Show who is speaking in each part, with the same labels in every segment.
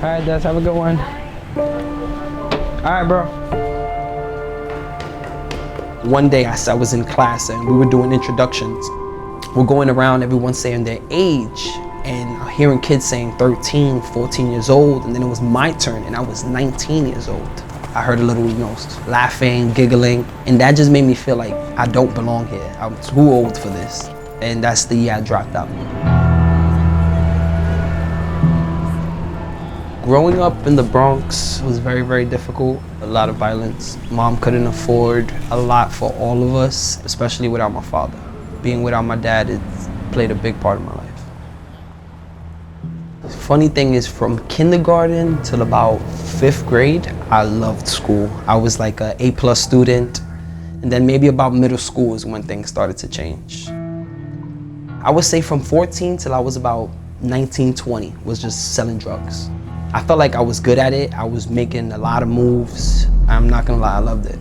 Speaker 1: All right, Des, have a good one. All right, bro. One day I was in class and we were doing introductions. We're going around, everyone saying their age, and I'm hearing kids saying 13, 14 years old, and then it was my turn and I was 19 years old. I heard a little, laughing, giggling, and that just made me feel like I don't belong here. I'm too old for this. And that's the year I dropped out. Growing up in the Bronx was very, very difficult. A lot of violence. Mom couldn't afford a lot for all of us, especially without my father. Being without my dad, it played a big part of my life. The funny thing is, from kindergarten till about 5th grade, I loved school. I was like an A+ student. And then maybe about middle school is when things started to change. I would say from 14 till I was about 19, 20 was just selling drugs. I felt like I was good at it. I was making a lot of moves. I'm not gonna lie, I loved it.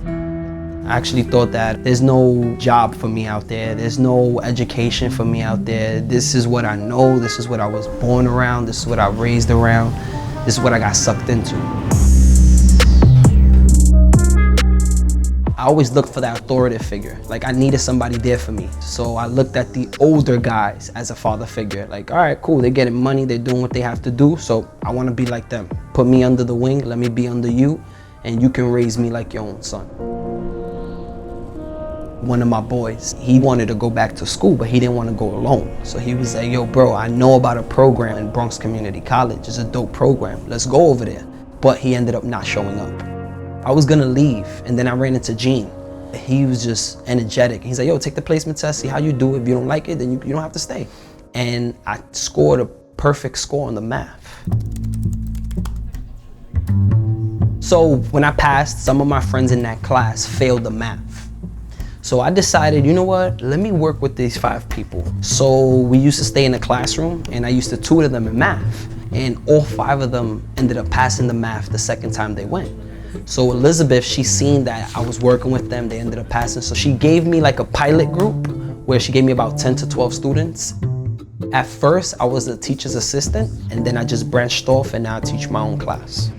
Speaker 1: I actually thought that there's no job for me out there. There's no education for me out there. This is what I know. This is what I was born around. This is what I raised around. This is what I got sucked into. I always looked for that authoritative figure. Like, I needed somebody there for me. So I looked at the older guys as a father figure. Like, all right, cool, they're getting money, they're doing what they have to do, so I wanna be like them. Put me under the wing, let me be under you, and you can raise me like your own son. One of my boys, he wanted to go back to school, but he didn't want to go alone. So he was like, yo, bro, I know about a program in Bronx Community College. It's a dope program, let's go over there. But he ended up not showing up. I was gonna leave, and then I ran into Gene. He was just energetic. He's like, yo, take the placement test, see how you do. If you don't like it, then you don't have to stay. And I scored a perfect score on the math. So when I passed, some of my friends in that class failed the math. So I decided, you know what, let me work with these 5 people. So we used to stay in the classroom, and I used to tutor them in math. And all 5 of them ended up passing the math the second time they went. So Elizabeth, she seen that I was working with them, they ended up passing. So she gave me like a pilot group where she gave me about 10 to 12 students. At first, I was a teacher's assistant, and then I just branched off and now I teach my own class.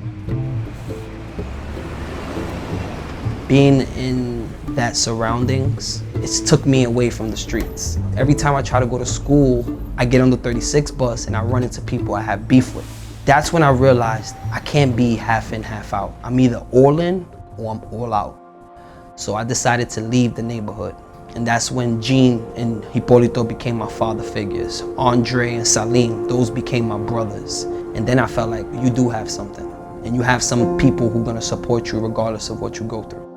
Speaker 1: Being in that surroundings, it took me away from the streets. Every time I try to go to school, I get on the 36 bus and I run into people I have beef with. That's when I realized I can't be half in, half out. I'm either all in or I'm all out. So I decided to leave the neighborhood. And that's when Gene and Hipólito became my father figures. Andre and Salim, those became my brothers. And then I felt like you do have something. And you have some people who are gonna support you regardless of what you go through.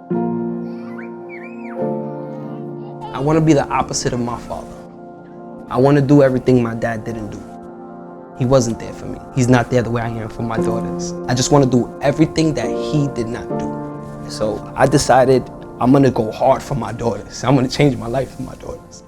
Speaker 1: I wanna be the opposite of my father. I wanna do everything my dad didn't do. He wasn't there for me. He's not there the way I am for my daughters. I just want to do everything that he did not do. So I decided I'm going to go hard for my daughters. I'm going to change my life for my daughters.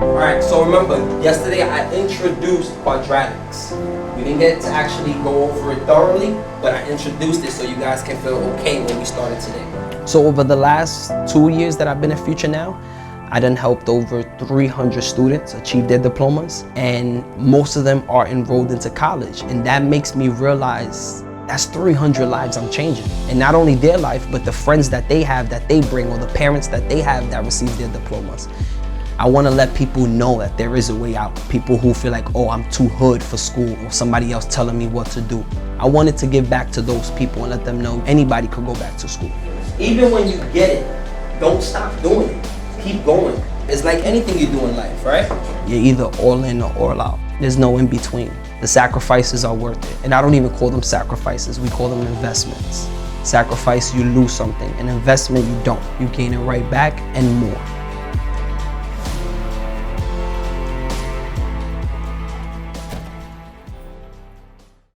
Speaker 1: All right, so remember, yesterday I introduced quadratics. We didn't get to actually go over it thoroughly, but I introduced it so you guys can feel okay when we started today. So over the last 2 years that I've been at Future Now, I done helped over 300 students achieve their diplomas, and most of them are enrolled into college. And that makes me realize that's 300 lives I'm changing. And not only their life, but the friends that they have that they bring, or the parents that they have that receive their diplomas. I want to let people know that there is a way out. People who feel like, oh, I'm too hood for school, or somebody else telling me what to do. I wanted to give back to those people and let them know anybody could go back to school. Even when you get it, don't stop doing it. Keep going. It's like anything you do in life, right? You're either all in or all out. There's no in between. The sacrifices are worth it. And I don't even call them sacrifices, we call them investments. Sacrifice, you lose something. An investment, you don't. You gain it right back and more.